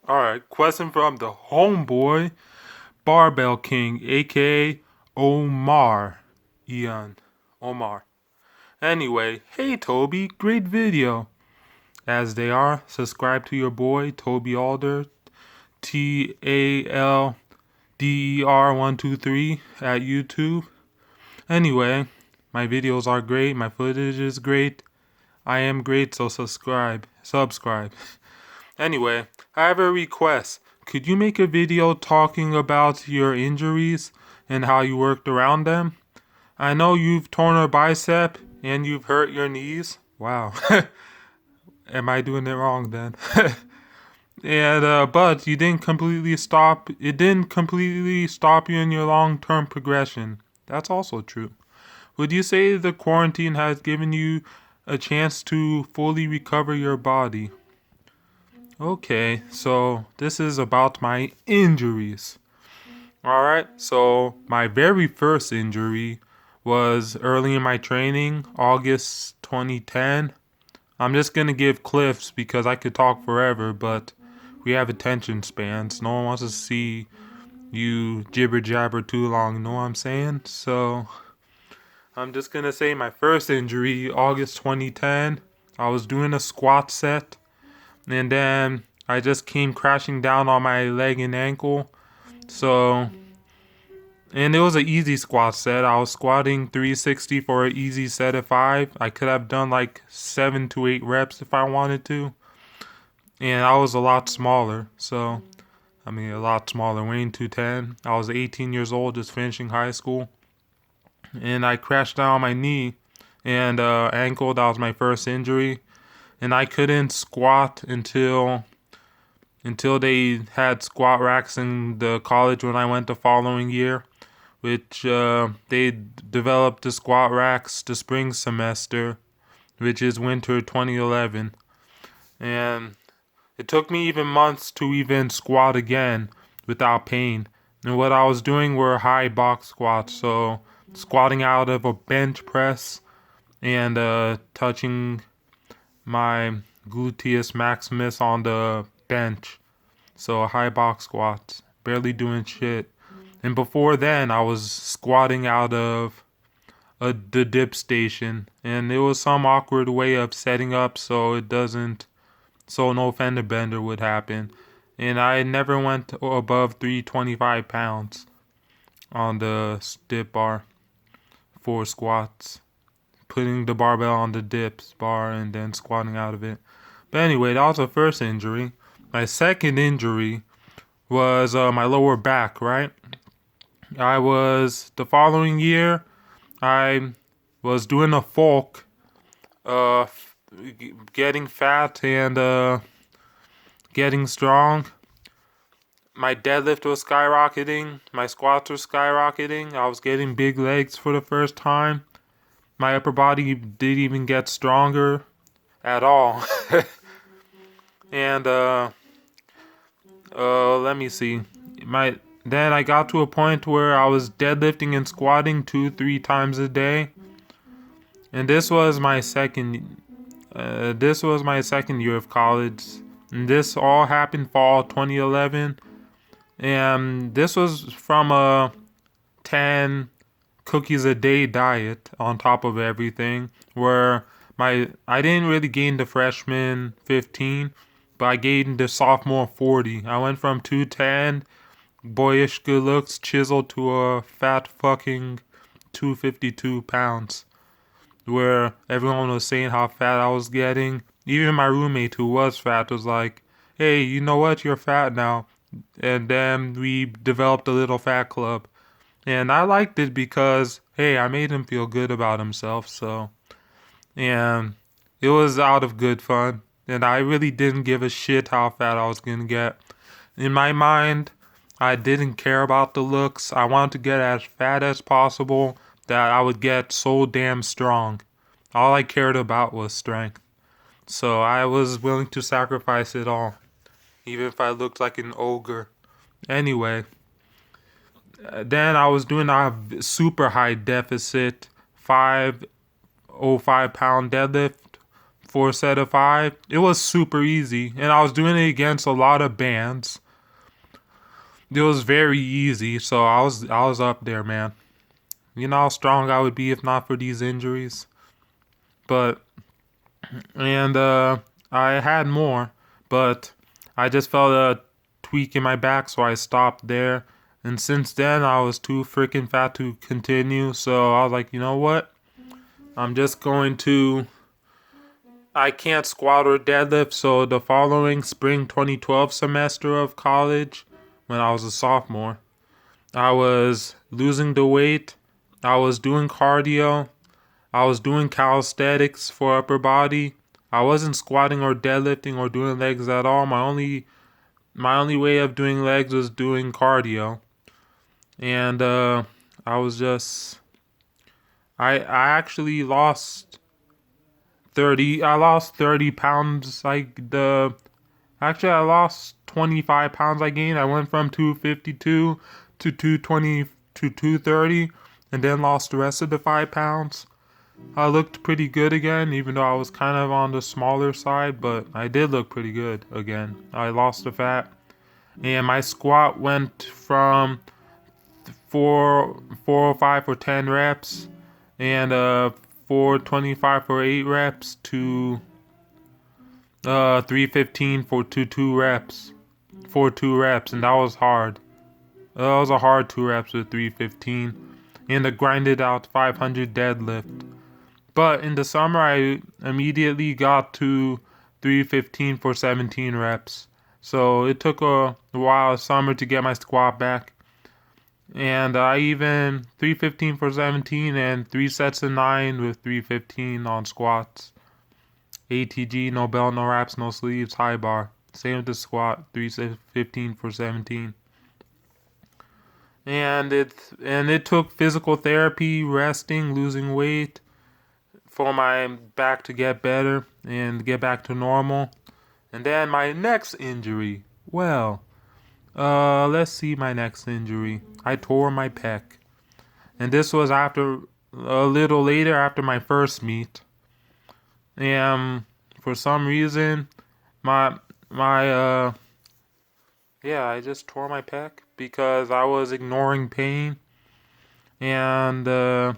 Alright, question from the homeboy, Barbell King, aka Omar. Omar. Anyway, hey Toby, great video. As they are, subscribe to your boy, Toby Alder, TALDER123 at YouTube. Anyway, my videos are great, my footage is great. I am great, so subscribe. Anyway, I have a request. Could you make a video talking about your injuries and how you worked around them? I know you've torn a bicep and you've hurt your knees. Wow. Am I doing it wrong then? And but you didn't completely stop. It didn't completely stop you in your long-term progression. That's also true. Would you say the quarantine has given you a chance to fully recover your body? Okay, so this is about my injuries. Alright, so my very first injury was early in my training, August 2010. I'm just gonna give clips because I could talk forever, but we have attention spans. No one wants to see you jibber jabber too long, you know what I'm saying? So I'm just gonna say my first injury, August 2010. I was doing a squat set, and then I just came crashing down on my leg and ankle. So, and it was an easy squat set. I was squatting 360 for an easy set of 5. I could have done like 7 to 8 reps if I wanted to. And I was a lot smaller. So, a lot smaller, weighing 210. I was 18 years old, just finishing high school. And I crashed down on my knee and ankle. That was my first injury. And I couldn't squat until they had squat racks in the college when I went the following year, which they developed the squat racks the spring semester, which is winter 2011. And it took me even months to even squat again without pain. And what I was doing were high box squats, so squatting out of a bench press and touching my gluteus maximus on the bench. So high box squats, barely doing shit. And before then, I was squatting out of the dip station, and it was some awkward way of setting up so no fender bender would happen. And I never went above 325 pounds on the dip bar for squats, putting the barbell on the dips bar and then squatting out of it. But anyway, that was the first injury. My second injury was my lower back, right? The following year, I was doing a folk, getting fat and getting strong. My deadlift was skyrocketing. My squats were skyrocketing. I was getting big legs for the first time. My upper body didn't even get stronger at all. And let me see. Then I got to a point where I was deadlifting and squatting 2-3 times a day. And this was my second year of college. And this all happened fall 2011. And this was from a 10 cookies a day diet on top of everything, where I didn't really gain the freshman 15, but I gained the sophomore 40. I went from 210, boyish good looks, chiseled, to a fat fucking 252 pounds, where everyone was saying how fat I was getting. Even my roommate, who was fat, was like, hey, you know what, you're fat now. And then we developed a little fat club. And I liked it because, hey, I made him feel good about himself, so. And it was out of good fun. And I really didn't give a shit how fat I was gonna get. In my mind, I didn't care about the looks. I wanted to get as fat as possible, that I would get so damn strong. All I cared about was strength. So I was willing to sacrifice it all, even if I looked like an ogre. Anyway, then I was doing a super high deficit 505 pound deadlift for a set of 5. It was super easy, and I was doing it against a lot of bands. It was very easy, so I was up there, man. You know how strong I would be if not for these injuries. But and I had more, but I just felt a tweak in my back, so I stopped there. And since then, I was too freaking fat to continue, so I was like, you know what? I'm just going to. I can't squat or deadlift, so the following spring 2012 semester of college, when I was a sophomore, I was losing the weight, I was doing cardio, I was doing calisthenics for upper body. I wasn't squatting or deadlifting or doing legs at all. My only way of doing legs was doing cardio. And I was just I actually lost 30 pounds. Actually I lost 25 pounds I gained. I went from 252 to 220 to 230 and then lost the rest of the 5 pounds. I looked pretty good again, even though I was kind of on the smaller side, but I did look pretty good again. I lost the fat, and my squat went from 405 for 10 reps and 425 for 8 reps to 315 for 2 reps. For 2 reps, and that was hard. That was a hard 2 reps with 315, and a grinded out 500 deadlift. But in the summer, I immediately got to 315 for 17 reps. So it took a while summer to get my squat back. And I even 315 for 17 and 3 sets of 9 with 315 on squats. ATG, no belt, no wraps, no sleeves, high bar. Same with the squat, 315 for 17. And it took physical therapy, resting, losing weight, for my back to get better and get back to normal. And then my next injury. Well, let's see my next injury. I tore my pec. And this was a little later after my first meet. And for some reason, I just tore my pec because I was ignoring pain. And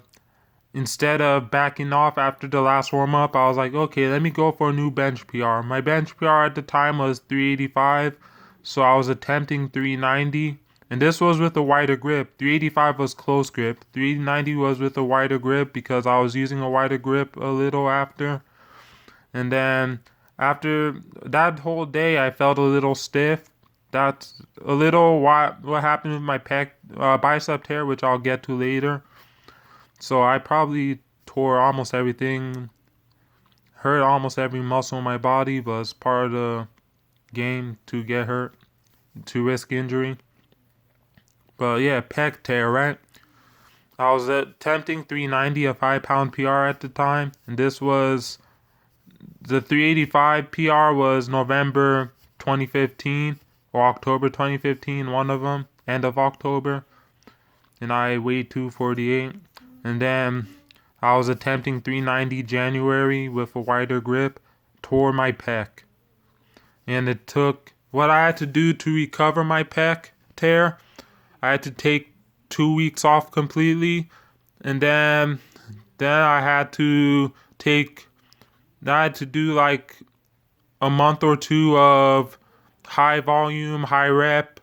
instead of backing off after the last warm-up, I was like, okay, let me go for a new bench PR. My bench PR at the time was 385, so I was attempting 390. And this was with a wider grip. 385 was close grip. 390 was with a wider grip because I was using a wider grip a little after. And then after that whole day, I felt a little stiff. That's a little what happened with my pec bicep tear, which I'll get to later. So I probably tore almost everything, hurt almost every muscle in my body, but it's part of the game to get hurt, to risk injury. But yeah, pec tear, right? I was attempting 390, a 5-pound PR at the time, and this was, the 385 PR was November 2015, or October 2015, one of them, end of October, and I weighed 248. And then I was attempting 390 January with a wider grip, tore my pec. And it took, what I had to do to recover my pec tear, I had to take 2 weeks off completely. And then I had to do like a month or 2 of high volume, high rep,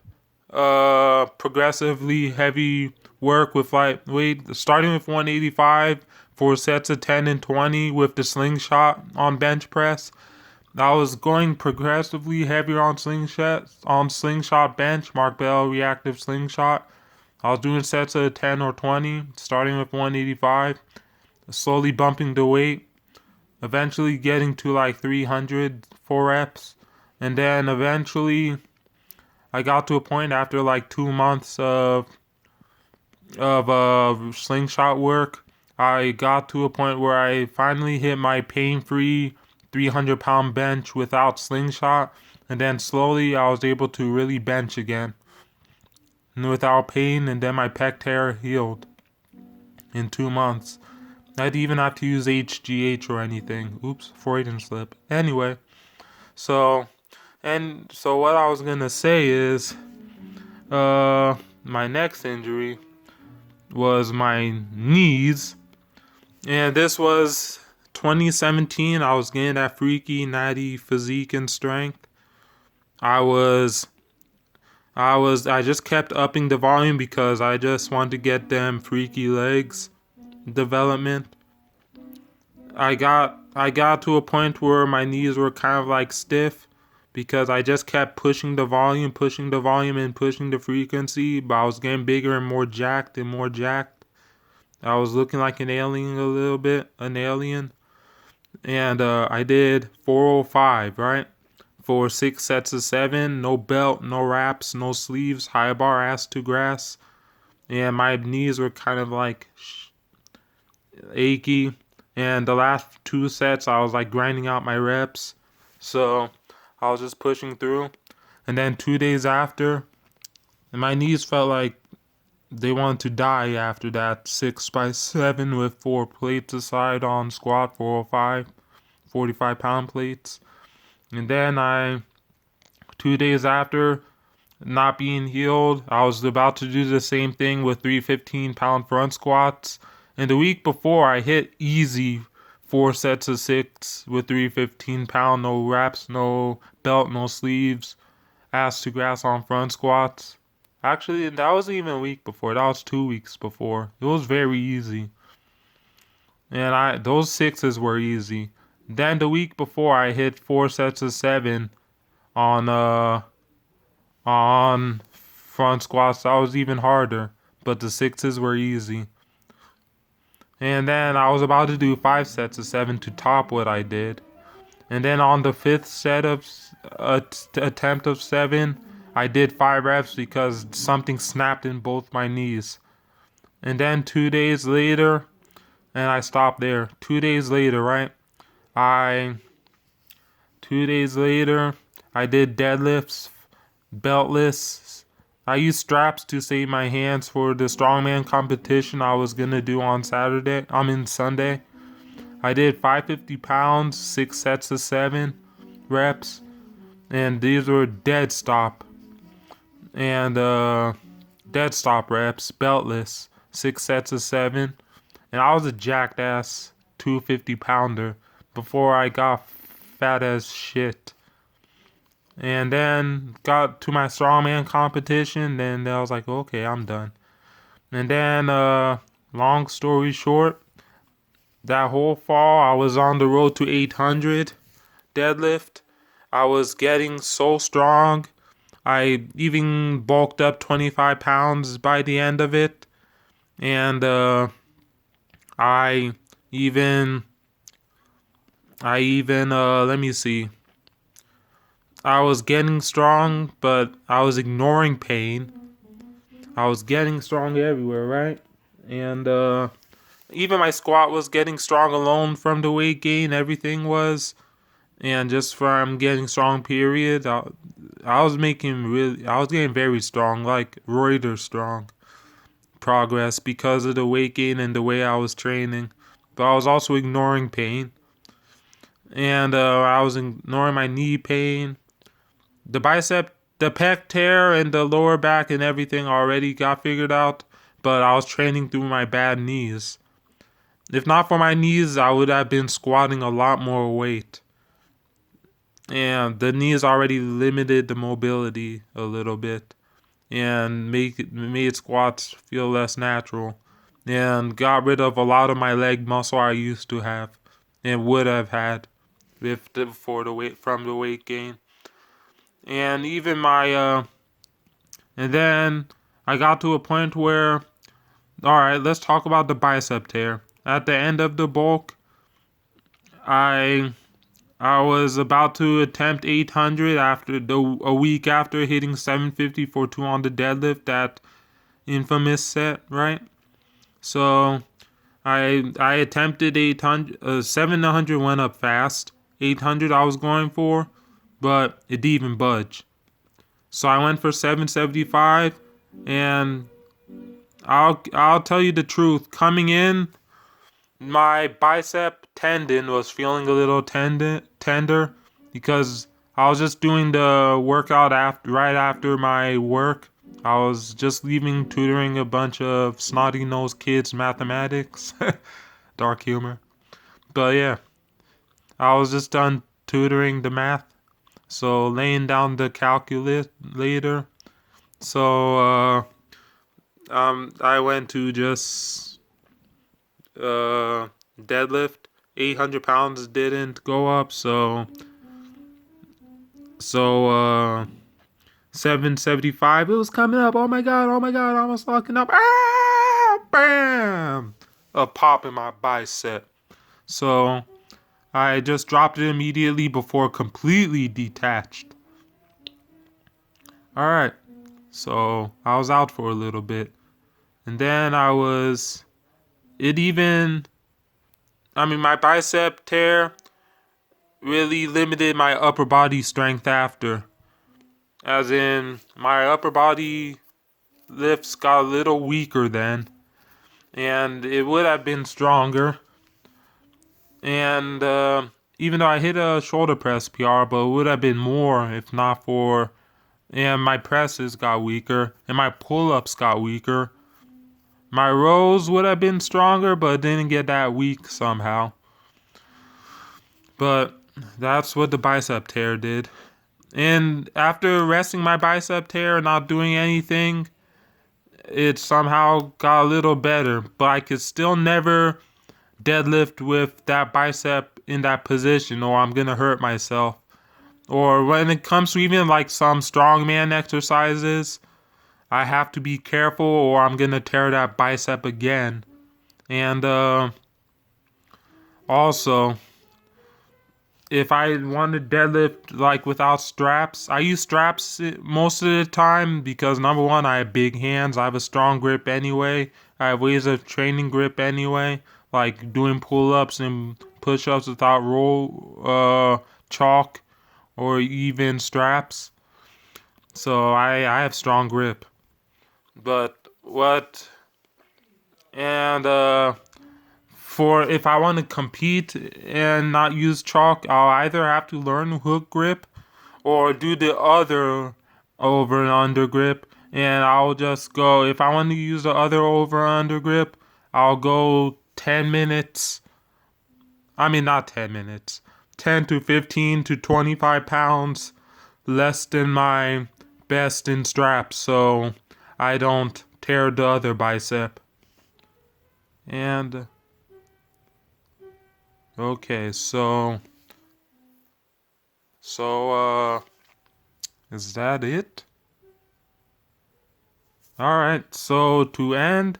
progressively heavy work with light weight, starting with 185 for sets of 10 and 20 with the slingshot on bench press. I was going progressively heavier on slingshot bench, Mark Bell reactive slingshot. I was doing sets of 10 or 20, starting with 185, slowly bumping the weight, eventually getting to like 300 for reps. And then eventually I got to a point after like 2 months of slingshot work, I got to a point where I finally hit my pain-free 300-pound bench without slingshot, and then slowly I was able to really bench again and without pain, and then my pec tear healed in 2 months. I didn't even have to use HGH or anything. Oops, Freudian slip. Anyway, so what I was gonna say is, my next injury was my knees, and this was 2017. I was getting that freaky, natty physique and strength. I just kept upping the volume because I just wanted to get them freaky legs development. I got to a point where my knees were kind of like stiff because I just kept pushing the volume, and pushing the frequency, but I was getting bigger and more jacked and more jacked. I was looking like an alien a little bit, an alien. And I did 405, right? For 6 sets of 7, no belt, no wraps, no sleeves, high bar, ass to grass. And my knees were kind of like achy. And the last 2 sets, I was like grinding out my reps. So I was just pushing through. And then 2 days after, and my knees felt like they wanted to die after that 6 by 7 with 4 plates aside on squat 405, 45-pound plates. And then 2 days after not being healed, I was about to do the same thing with 315-pound front squats. And the week before, I hit easy 4 sets of 6 with 315-pound, no wraps, no belt, no sleeves, ass to grass on front squats. Actually, that wasn't even a week before. That was 2 weeks before. It was very easy. And those 6s were easy. Then the week before, I hit 4 sets of 7 on front squats. That was even harder, but the 6s were easy. And then I was about to do 5 sets of 7 to top what I did. And then on the 5th set of attempt of 7, I did 5 reps because something snapped in both my knees. And then 2 days later, and I stopped there. 2 days later, right? 2 days later, I did deadlifts, beltless. I used straps to save my hands for the strongman competition I was gonna do on Sunday. I did 550 pounds, 6 sets of 7 reps, and these were dead stop reps, beltless, 6 sets of 7. And I was a jacked ass 250 pounder before I got fat as shit. And then got to my strongman competition, then I was like, okay, I'm done. And then, long story short, that whole fall, I was on the road to 800 deadlift. I was getting so strong. I even bulked up 25 pounds by the end of it. And, I even, let me see. I was getting strong, but I was ignoring pain. I was getting strong everywhere, right? And even my squat was getting strong alone from the weight gain. Everything was. And just from getting strong, period, I was getting very strong, like Reuters strong progress because of the weight gain and the way I was training. But I was also ignoring pain. And I was ignoring my knee pain. The pec tear and the lower back and everything already got figured out, but I was training through my bad knees. If not for my knees, I would have been squatting a lot more weight. And the knees already limited the mobility a little bit and made squats feel less natural and got rid of a lot of my leg muscle I used to have and would have had from the weight gain. And even and then I got to a point where, alright, let's talk about the bicep tear. At the end of the bulk, I was about to attempt 800 a week after hitting 750 for 2 on the deadlift, that infamous set, right? So I attempted 800, 700 went up fast. 800 I was going for, but it didn't even budge. So I went for 775, and I'll tell you the truth. Coming in, my bicep tendon was feeling a little tender because I was just doing the workout right after my work. I was just leaving tutoring a bunch of snotty-nosed kids mathematics. Dark humor. But yeah, I was just done tutoring the math. So laying down the calculator. So I went to just deadlift. 800 pounds didn't go up, so 775. It was coming up. Oh my god! Oh my god! Almost locking up. Ah! Bam! A pop in my bicep. So I just dropped it immediately before completely detached. All right. So I was out for a little bit, and then my bicep tear really limited my upper body strength after. As in, my upper body lifts got a little weaker then, and it would have been stronger. And even though I hit a shoulder press PR, but it would have been more if not for. And my presses got weaker, and my pull-ups got weaker. My rows would have been stronger, but didn't get that weak somehow. But that's what the bicep tear did. And after resting my bicep tear and not doing anything, it somehow got a little better. But I could still never deadlift with that bicep in that position, or I'm gonna hurt myself. Or when it comes to even like some strongman exercises, I have to be careful or I'm gonna tear that bicep again. And also, if I want to deadlift like without straps, I use straps most of the time because number one, I have big hands. I have a strong grip anyway. I have ways of training grip anyway, like doing pull-ups and push-ups without chalk or even straps. So I have strong grip. But what and for if I want to compete and not use chalk, I'll either have to learn hook grip or do the other over and under grip. And I'll just go, if I want to use the other over and under grip, I'll go 10 minutes. I mean, not 10 minutes, 10 to 15 to 25 pounds less than my best in straps so I don't tear the other bicep. And okay, so is that it? Alright, so to end,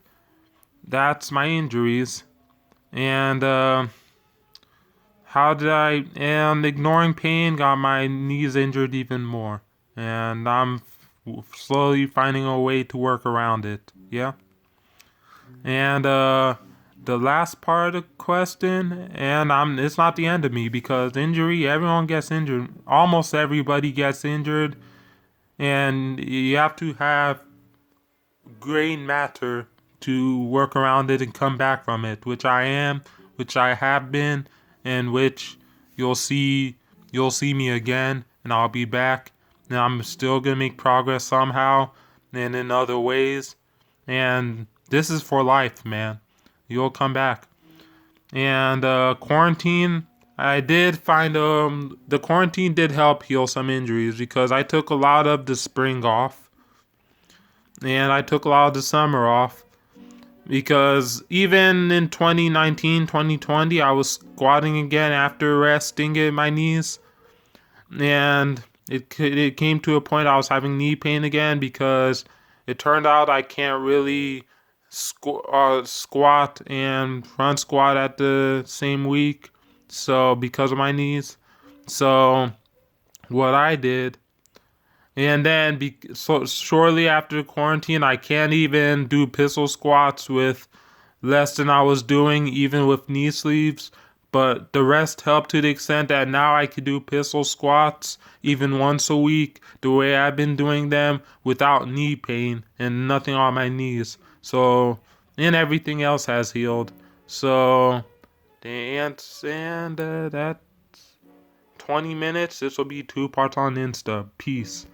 that's my injuries. And and ignoring pain got my knees injured even more. And I'm slowly finding a way to work around it. Yeah? And the last part of the question, and it's not the end of me because injury, everyone gets injured. Almost everybody gets injured, and you have to have brain matter to work around it and come back from it, which I am, which I have been, and which you'll see me again, and I'll be back, and I'm still gonna make progress somehow, and in other ways, and this is for life, man. You'll come back. And quarantine, I did find the quarantine did help heal some injuries because I took a lot of the spring off, and I took a lot of the summer off because even in 2019, 2020, I was squatting again after resting in my knees, and it came to a point I was having knee pain again because it turned out I can't really squat and front squat at the same week, so because of my knees. So what I did, and then so shortly after quarantine, I can't even do pistol squats with less than I was doing, even with knee sleeves. But the rest helped to the extent that now I can do pistol squats even once a week, the way I've been doing them without knee pain and nothing on my knees. So, and everything else has healed. So, and that's 20 minutes. This will be 2 parts on Insta. Peace.